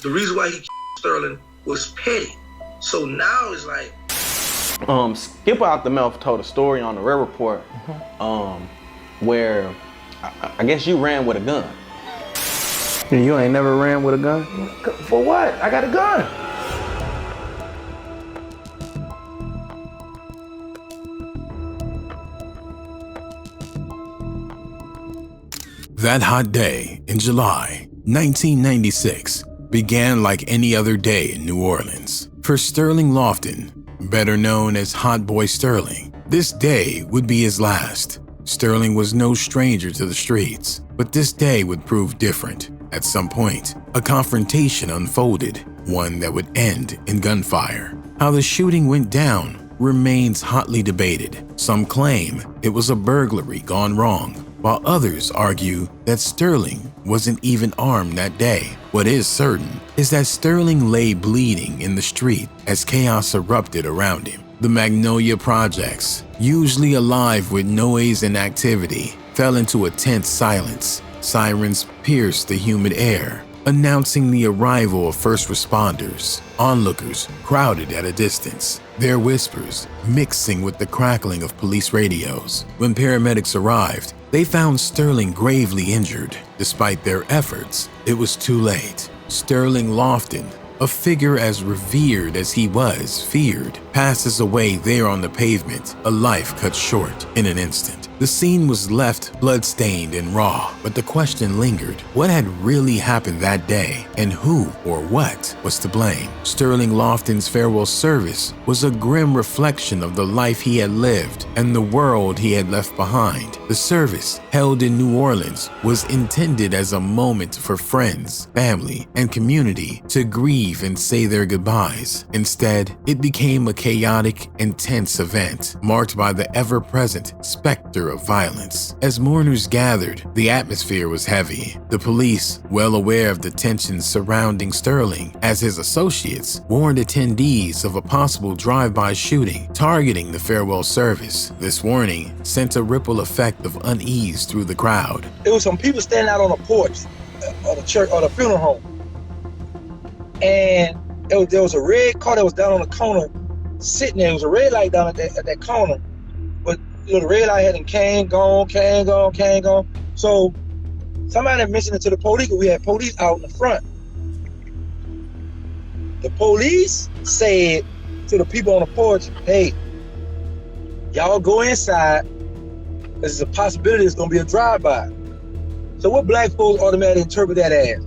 The reason why he Sterling was petty. So now it's like... Skip Out the Mouth told a story on the Red Report where I guess you ran with a gun. You ain't never ran with a gun? For what? I got a gun. That hot day in July 1996 began like any other day in New Orleans. For Sterling Lofton, better known as Hot Boy Sterling, this day would be his last. Sterling was no stranger to the streets, but this day would prove different. At some point, a confrontation unfolded, one that would end in gunfire. How the shooting went down remains hotly debated. Some claim it was a burglary gone wrong, while others argue that Sterling wasn't even armed that day. What is certain is that Sterling lay bleeding in the street as chaos erupted around him. The Magnolia Projects, usually alive with noise and activity, fell into a tense silence. Sirens pierced the humid air, announcing the arrival of first responders. Onlookers crowded at a distance, their whispers mixing with the crackling of police radios. When paramedics arrived, they found Sterling gravely injured. Despite their efforts, it was too late. Sterling Lofton, a figure as revered as he was feared, passes away there on the pavement, a life cut short in an instant. The scene was left blood-stained and raw, but the question lingered. What had really happened that day, and who or what was to blame? Sterling Lofton's farewell service was a grim reflection of the life he had lived and the world he had left behind. The service, held in New Orleans, was intended as a moment for friends, family, and community to grieve and say their goodbyes. Instead, it became a chaotic, intense event, marked by the ever-present specter of violence. As mourners gathered, the atmosphere was heavy. The police, well aware of the tensions surrounding Sterling, as his associates warned attendees of a possible drive-by shooting targeting the farewell service. This warning sent a ripple effect of unease through the crowd. There was some people standing out on the porch of the church or the funeral home, and there was a red car that was down on the corner sitting there. It was a red light down at that corner, but the red light hadn't came, gone. So somebody mentioned it to the police, because we had police out in the front. The police said to the people on the porch, hey, y'all go inside, because there's a possibility it's going to be a drive-by. So what black folks automatically interpret that as?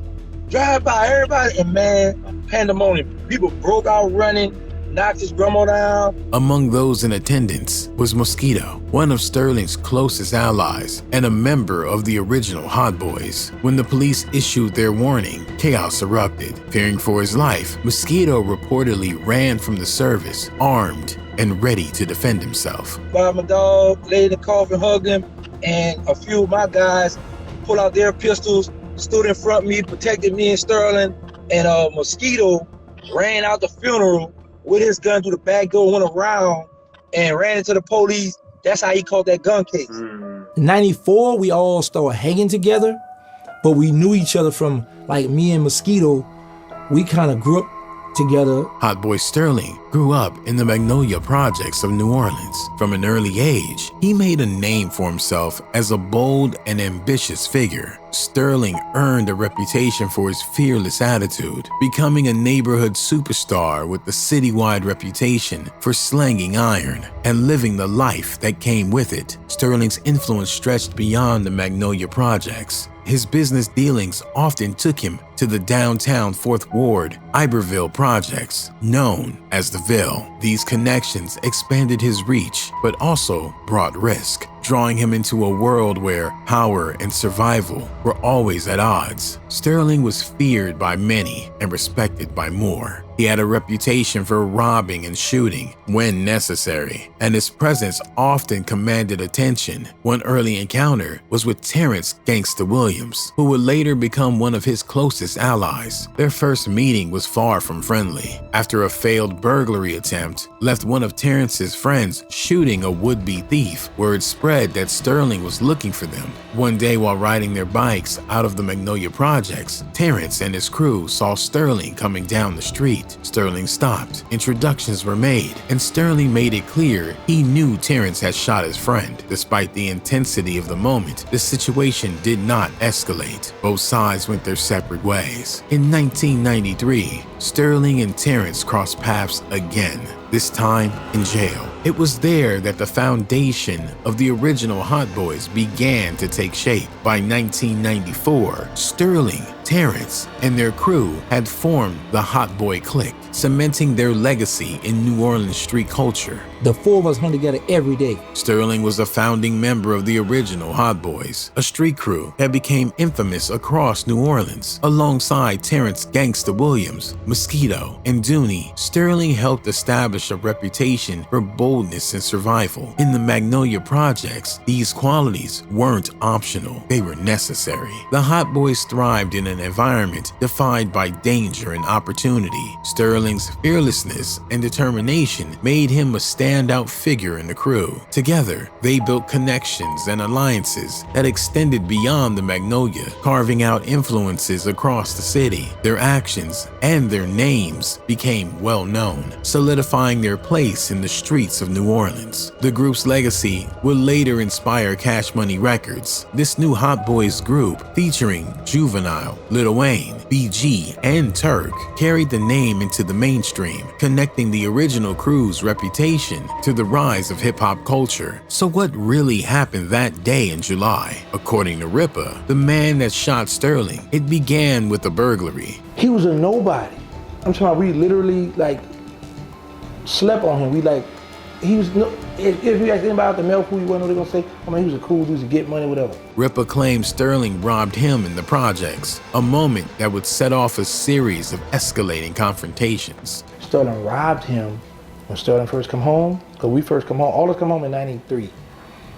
Drive-by, everybody, and man, pandemonium. People broke out running, knocked his grandma down. Among those in attendance was Mosquito, one of Sterling's closest allies and a member of the original Hot Boys. When the police issued their warning, chaos erupted. Fearing for his life, Mosquito reportedly ran from the service, armed and ready to defend himself. By my dog, laid in the coffin, hugged him, and a few of my guys pulled out their pistols, stood in front of me, protected me and Sterling, and Mosquito ran out the funeral with his gun through the back door, went around and ran into the police. That's how he caught that gun case. In 94, we all started hanging together, but we knew each other from, like, me and Mosquito, we kind of grew up together. Hot Boy Sterling grew up in the Magnolia Projects of New Orleans. From an early age, he made a name for himself as a bold and ambitious figure. Sterling earned a reputation for his fearless attitude, becoming a neighborhood superstar with a citywide reputation for slanging iron and living the life that came with it. Sterling's influence stretched beyond the Magnolia Projects. His business dealings often took him to the downtown 4th Ward, Iberville projects, known as the Ville. These connections expanded his reach, but also brought risk, drawing him into a world where power and survival were always at odds. Sterling was feared by many and respected by more. He had a reputation for robbing and shooting when necessary, and his presence often commanded attention. One early encounter was with Terrence "Gangsta" Williams, who would later become one of his closest allies. Their first meeting was far from friendly. After a failed burglary attempt left one of Terrence's friends shooting a would-be thief, word spread that Sterling was looking for them. One day while riding their bikes out of the Magnolia Projects, Terrence and his crew saw Sterling coming down the street. Sterling stopped, introductions were made, and Sterling made it clear he knew Terrence had shot his friend. Despite the intensity of the moment, the situation did not escalate. Both sides went their separate ways. In 1993, Sterling and Terrence crossed paths again, this time in jail. It was there that the foundation of the original Hot Boys began to take shape. By 1994, Sterling, Terrence, and their crew had formed the Hot Boy Clique, cementing their legacy in New Orleans street culture. The four of us hung together every day. Sterling was a founding member of the original Hot Boys, a street crew that became infamous across New Orleans. Alongside Terrence "Gangsta" Williams, Mosquito, and Dooney, Sterling helped establish a reputation for boldness and survival. In the Magnolia Projects, these qualities weren't optional, they were necessary. The Hot Boys thrived in an environment defined by danger and opportunity. Sterling's fearlessness and determination made him a standout figure in the crew. Together, they built connections and alliances that extended beyond the Magnolia, carving out influences across the city. Their actions and their names became well known, solidifying their place in the streets of New Orleans. The group's legacy would later inspire Cash Money Records. This new Hot Boys group, featuring Juvenile, Lil Wayne, BG, and Turk, carried the name into the mainstream, connecting the original crew's reputation to the rise of hip-hop culture. So what really happened that day in July? According to Ripper, the man that shot Sterling, it began with a burglary. He was a nobody. I'm talking about, we literally slept on him. He was no. If you ask anybody out the mail who he was, they're gonna say, I mean, he was a cool dude to get money, whatever. Ripper claimed Sterling robbed him in the projects, a moment that would set off a series of escalating confrontations. Sterling robbed him when Sterling first come home, because we first come home, all of us come home in '93,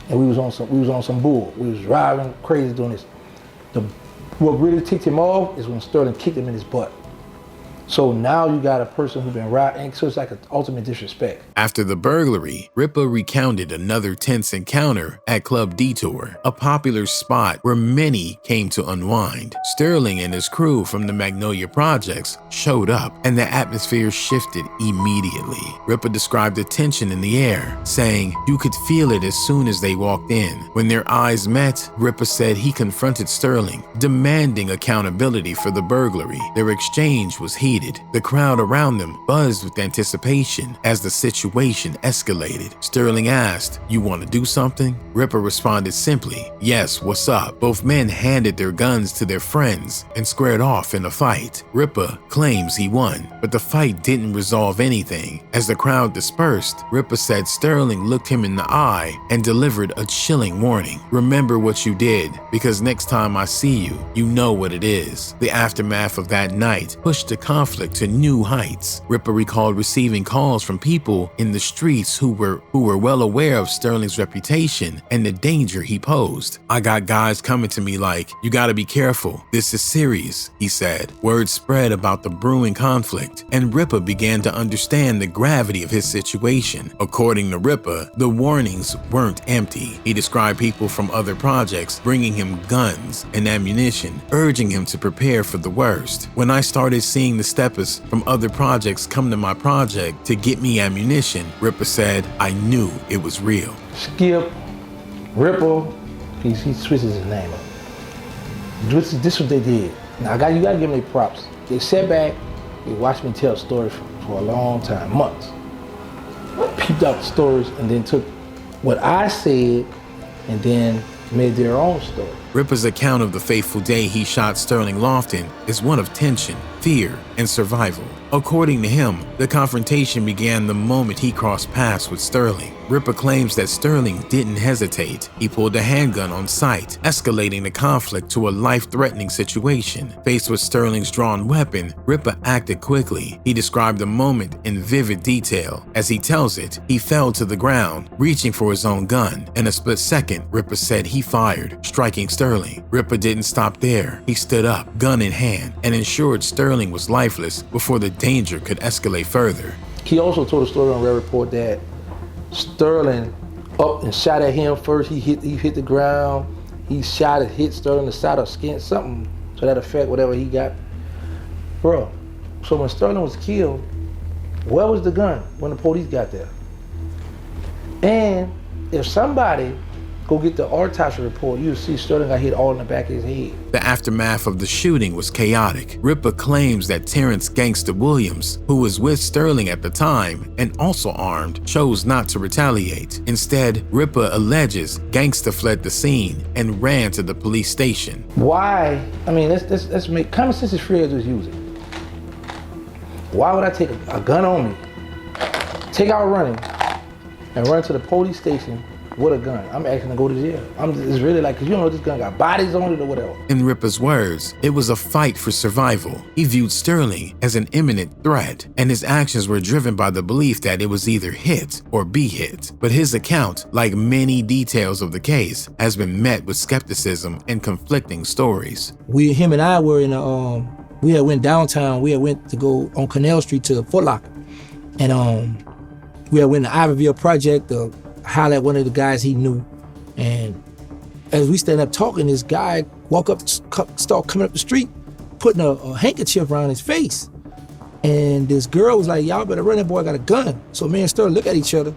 and we was on some bull. We was driving crazy doing this. What really ticked him off is when Sterling kicked him in his butt. So now you got a person who's been robbed, and so it's like an ultimate disrespect. After the burglary, Ripper recounted another tense encounter at Club Detour, a popular spot where many came to unwind. Sterling and his crew from the Magnolia Projects showed up, and the atmosphere shifted immediately. Ripper described the tension in the air, saying you could feel it as soon as they walked in. When their eyes met, Ripper said he confronted Sterling, demanding accountability for the burglary. Their exchange was heated. The crowd around them buzzed with anticipation as the situation escalated. Sterling asked, "You want to do something?" Ripper responded simply, "Yes, what's up?" Both men handed their guns to their friends and squared off in a fight. Ripper claims he won, but the fight didn't resolve anything. As the crowd dispersed, Ripper said Sterling looked him in the eye and delivered a chilling warning. "Remember what you did, because next time I see you, you know what it is." The aftermath of that night pushed the conflict to new heights. Ripper recalled receiving calls from people in the streets who were well aware of Sterling's reputation and the danger he posed. "I got guys coming to me like, you gotta be careful, this is serious," he said. Word spread about the brewing conflict, and Ripper began to understand the gravity of his situation. According to Ripper, the warnings weren't empty. He described people from other projects bringing him guns and ammunition, urging him to prepare for the worst. "When I started seeing the steppers from other projects come to my project to get me ammunition," Ripper said, "I knew it was real." Skip, Ripper, he switches his name up. This is what they did. Now you gotta give them their props. They sat back, they watched me tell stories for a long time, months. Peeped out the stories and then took what I said and then made their own story. Ripper's account of the fateful day he shot Sterling Lofton is one of tension, fear, and survival. According to him, the confrontation began the moment he crossed paths with Sterling. Ripper claims that Sterling didn't hesitate. He pulled a handgun on sight, escalating the conflict to a life-threatening situation. Faced with Sterling's drawn weapon, Ripper acted quickly. He described the moment in vivid detail. As he tells it, he fell to the ground, reaching for his own gun. In a split second, Ripper said he fired, striking Sterling. Ripper didn't stop there. He stood up, gun in hand, and ensured Sterling was lifeless before the danger could escalate further. He also told a story on Red Report that Sterling up and shot at him first. He hit the ground. He hit Sterling in the side of skin, something to that effect, whatever he got. Bro, so when Sterling was killed, where was the gun when the police got there? And if somebody go get the autopsy report, you'll see Sterling got hit all in the back of his head. The aftermath of the shooting was chaotic. Ripper claims that Terrence Gangsta Williams, who was with Sterling at the time and also armed, chose not to retaliate. Instead, Ripper alleges Gangsta fled the scene and ran to the police station. Why? I mean, let's make common sense is free as just use it. Why would I take a gun on me, take out running, and run to the police station with a gun? I'm asking to go to jail. It's really like, cause you know this gun got bodies on it or whatever. In Ripper's words, it was a fight for survival. He viewed Sterling as an imminent threat, and his actions were driven by the belief that it was either hit or be hit. But his account, like many details of the case, has been met with skepticism and conflicting stories. Him and I were in we had went downtown. We had went to go on Canal Street to Foot Locker, and we had went to Ivoryville Project to holler at one of the guys he knew. And as we stand up talking, this guy walk up, start coming up the street, putting a handkerchief around his face. And this girl was like, y'all better run, that boy got a gun. So me and Sterling look at each other,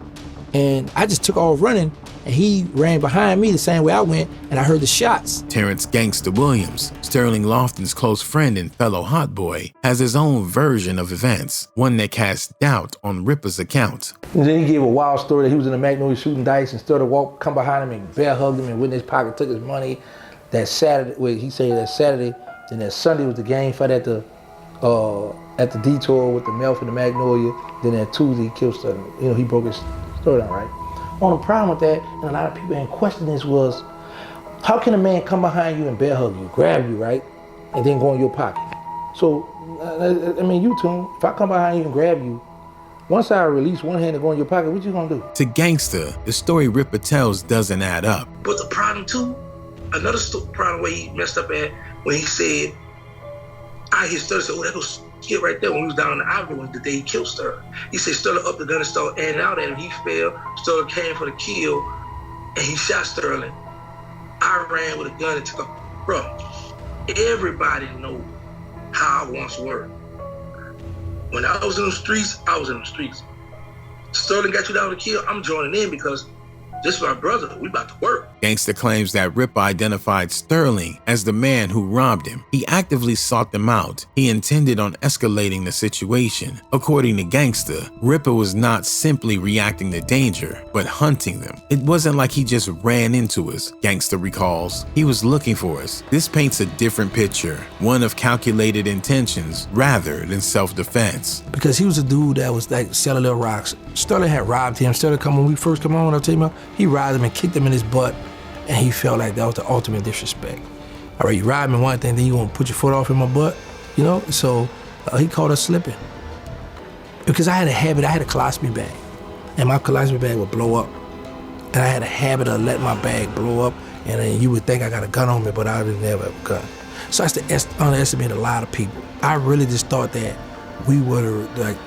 and I just took off running, and he ran behind me the same way I went, and I heard the shots. Terrence Gangsta Williams, Sterling Lofton's close friend and fellow hot boy, has his own version of events, one that casts doubt on Ripper's account. And then he gave a wild story that he was in the Magnolia shooting dice, and Sterling come behind him and bear hugged him and went in his pocket, took his money. That Saturday, he said that Saturday, then that Sunday was the game fight at the Detour with the Melf and the Magnolia. Then that Tuesday he killed Sterling. You know, he broke his story down, right? Only problem with that, and a lot of people ain't questioning this, was how can a man come behind you and bear hug you, grab you, right, and then go in your pocket? So, I mean, you too, if I come behind you and grab you, once I release one hand and go in your pocket, what you gonna do? To Gangsta, the story Ripper tells doesn't add up. But the problem too, another problem where he messed up at, when he said, I hear Sterling say, oh, that goes kid right there when he was down in the Ivory the day he killed Sterling. He said Sterling up the gun and started adding out at him. He fell. Sterling came for the kill, and he shot Sterling. I ran with a gun and took off. Bro, everybody know how I once were. When I was in the streets, I was in the streets. Sterling got you down to kill, I'm joining in because this is my brother. We about to work. Gangsta claims that Ripper identified Sterling as the man who robbed him. He actively sought them out. He intended on escalating the situation. According to Gangsta, Ripper was not simply reacting to danger, but hunting them. It wasn't like he just ran into us, Gangsta recalls. He was looking for us. This paints a different picture, one of calculated intentions rather than self-defense. Because he was a dude that was like selling little rocks. Sterling had robbed him. Sterling when we first come on, I'll tell you about, he robbed him and kicked him in his butt, and he felt like that was the ultimate disrespect. All right, you robbed me one thing, then you gonna put your foot off in my butt, you know? So he caught us slipping. Because I had a habit, I had a colostomy bag, and my colostomy bag would blow up. And I had a habit of letting my bag blow up, and then you would think I got a gun on me, but I didn't have a gun. So I used to underestimate a lot of people. I really just thought that we were the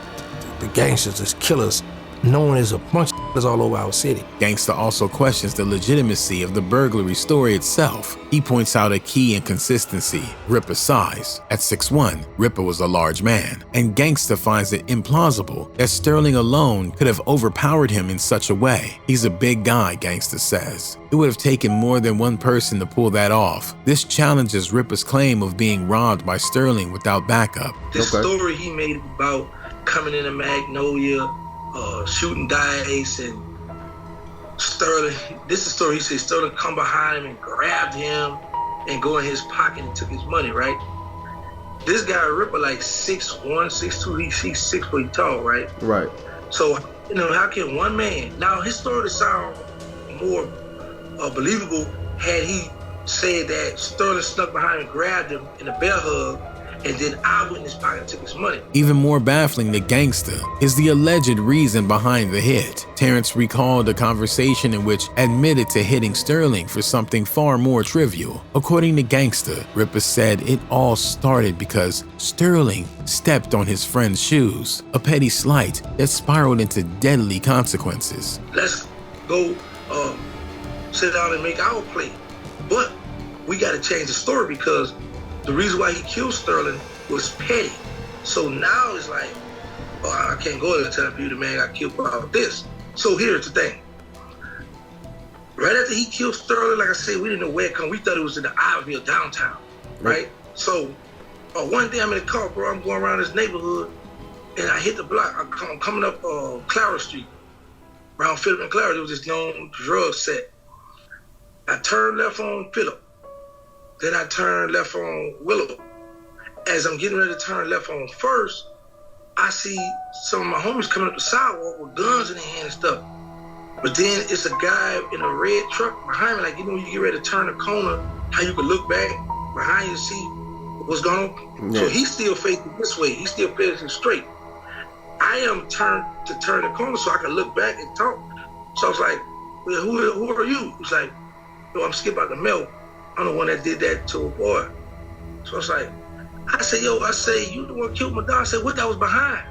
gangsters, the killers, known as a bunch of all over our city. Gangsta also questions the legitimacy of the burglary story itself. He points out a key inconsistency: Ripper's size. At 6'1", Ripper was a large man, and Gangsta finds it implausible that Sterling alone could have overpowered him in such a way. He's a big guy, Gangsta says. It would have taken more than one person to pull that off. This challenges Ripper's claim of being robbed by Sterling without backup. This story he made about coming in a Magnolia, shooting dice, and Sterling, this is the story he said Sterling come behind him and grabbed him and go in his pocket and took his money, right? this guy Ripper like 6'1", 6'2", he's 6 feet tall, right? Right. So, how can one man, now his story sound more believable had he said that Sterling snuck behind and grabbed him in a bear hug, and then eyewitness pocket took his money. Even more baffling to Gangsta is the alleged reason behind the hit. Terrence recalled a conversation in which admitted to hitting Sterling for something far more trivial. According to Gangsta, Ripper said it all started because Sterling stepped on his friend's shoes, a petty slight that spiraled into deadly consequences. Let's go sit down and make our play. But we got to change the story because the reason why he killed Sterling was petty. So now it's like, I can't go there and tell you the man got killed about this. So here's the thing. Right after he killed Sterling, like I said, we didn't know where it come. We thought it was in the Ivyville downtown, right? So one day I'm in the car, bro. I'm going around this neighborhood, and I hit the block. I'm coming up Clara Street, around Phillip and Clara. There was this known drug set. I turned left on Phillip. Then I turned left on Willow. As I'm getting ready to turn left on First, I see some of my homies coming up the sidewalk with guns in their hand and stuff. But then it's a guy in a red truck behind me, like, you get ready to turn the corner, how you can look back behind you and see what's going on. Yeah. So he's still facing this way. He's still facing straight. I am turned to turn the corner so I can look back and talk. So I was like, well, who are you? He's like, yo, I'm Skip out the milk. I'm the one that did that to a boy. So I was like, you the one killed my dog. I said, what that was behind?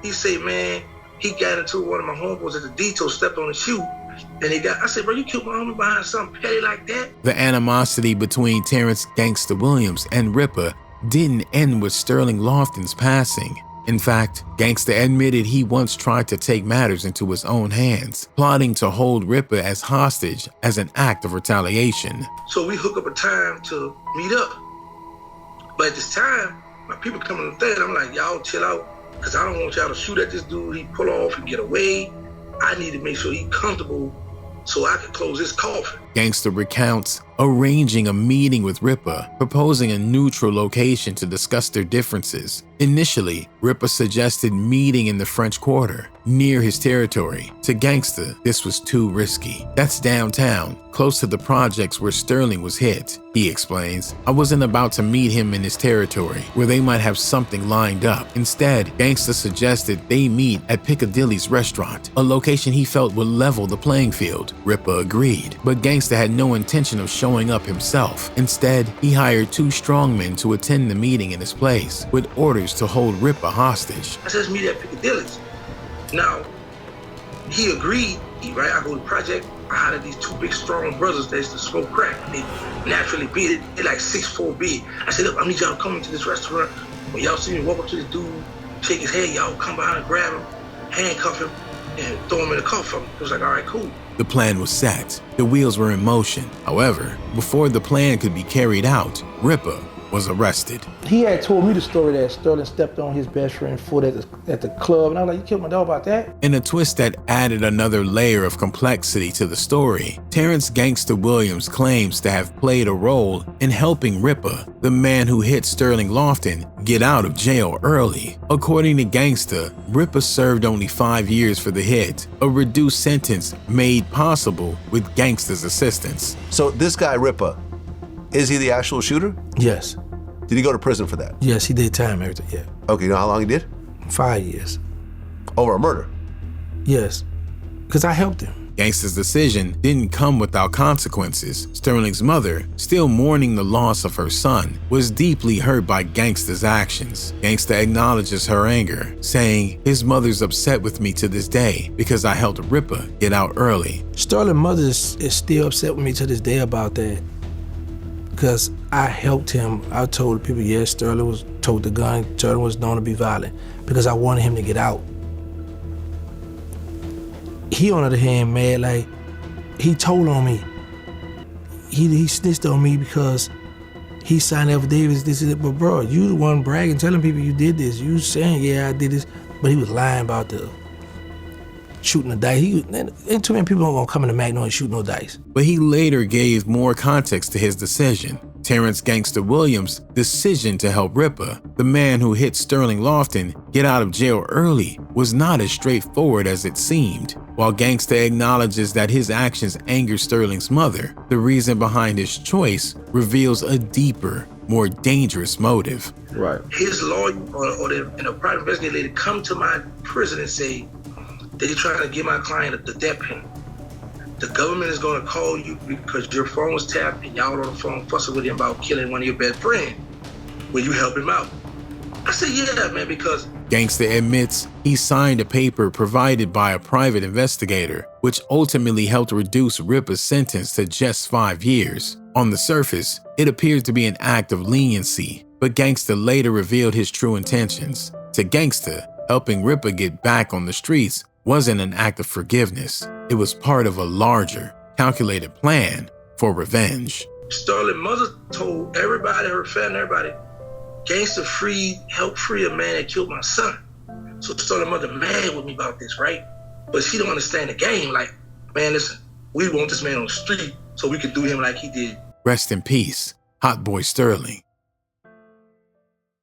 He said, man, he got into one of my homeboys at the detour, stepped on his shoe, and I said, bro, you killed my homie behind something petty like that? The animosity between Terrence Gangsta Williams and Ripper didn't end with Sterling Lofton's passing. In fact, Gangsta admitted he once tried to take matters into his own hands, plotting to hold Ripper as hostage as an act of retaliation. So we hook up a time to meet up. But at this time, my people coming to the thing, I'm like, y'all chill out, because I don't want y'all to shoot at this dude. He pull off and get away. I need to make sure he's comfortable so I can close his coffin. Gangsta recounts arranging a meeting with Ripper, proposing a neutral location to discuss their differences. Initially, Ripper suggested meeting in the French Quarter, near his territory. To Gangsta, this was too risky. That's downtown, close to the projects where Sterling was hit. He explains, I wasn't about to meet him in his territory, where they might have something lined up. Instead, Gangsta suggested they meet at Piccadilly's restaurant, a location he felt would level the playing field. Ripper agreed, but Gangsta had no intention of showing up himself. Instead, he hired 2 strongmen to attend the meeting in his place, with orders to hold Ripper hostage. I said, let's meet at Piccadilly's. Now, he agreed, right? I go to the project, I hired these 2 big strong brothers that used to smoke crack. They naturally big, they're like 6'4" big. I said, look, I need y'all to come into this restaurant. When y'all see me walk up to this dude, shake his head, y'all come behind and grab him, handcuff him, and throw him in the car for him. It was like, all right, cool. The plan was set. The wheels were in motion. However, before the plan could be carried out, Ripper was arrested. He had told me the story that Sterling stepped on his best friend's foot at the club, and I was like, you killed my dog about that? In a twist that added another layer of complexity to the story, Terrence Gangsta Williams claims to have played a role in helping Ripper, the man who hit Sterling Lofton, get out of jail early. According to Gangsta, Ripper served only 5 years for the hit, a reduced sentence made possible with Gangsta's assistance. So this guy, Ripper, is he the actual shooter? Yes. Did he go to prison for that? Yes, he did time, everything, yeah. Okay, you know how long he did? 5 years. Over a murder? Yes, because I helped him. Gangsta's decision didn't come without consequences. Sterling's mother, still mourning the loss of her son, was deeply hurt by Gangsta's actions. Gangsta acknowledges her anger, saying, his mother's upset with me to this day because I helped Ripper get out early. Sterling's mother is still upset with me to this day about that, because I helped him. I told people, yes, Sterling was told the gun, Sterling was known to be violent, because I wanted him to get out. He, on the other hand, mad, like, he told on me. He snitched on me because he signed affidavits, this is it. But bro, you the one bragging, telling people you did this. You saying, yeah, I did this, but he was lying about shooting the dice. Ain't too many people gonna come in the Magnolia and shoot no dice. But he later gave more context to his decision. Terrence Gangsta Williams' decision to help Ripper, the man who hit Sterling Lofton, get out of jail early was not as straightforward as it seemed. While Gangsta acknowledges that his actions angered Sterling's mother, the reason behind his choice reveals a deeper, more dangerous motive. Right. His lawyer or the private investigator come to my prison and say that he's trying to give my client the death penalty. The government is going to call you because your phone was tapped and y'all on the phone fussing with him about killing one of your best friends. Will you help him out? I said, yeah, man, because... Gangsta admits he signed a paper provided by a private investigator, which ultimately helped reduce Ripper's sentence to just 5 years. On the surface, it appears to be an act of leniency, but Gangsta later revealed his true intentions. To Gangsta, helping Ripper get back on the streets wasn't an act of forgiveness. It was part of a larger, calculated plan for revenge. Sterling's mother told everybody, her family, everybody, Gangsta helped free a man that killed my son. So Sterling's mother mad with me about this, right? But she don't understand the game. Like, man, listen, we want this man on the street so we can do him like he did. Rest in peace, Hot Boy Sterling.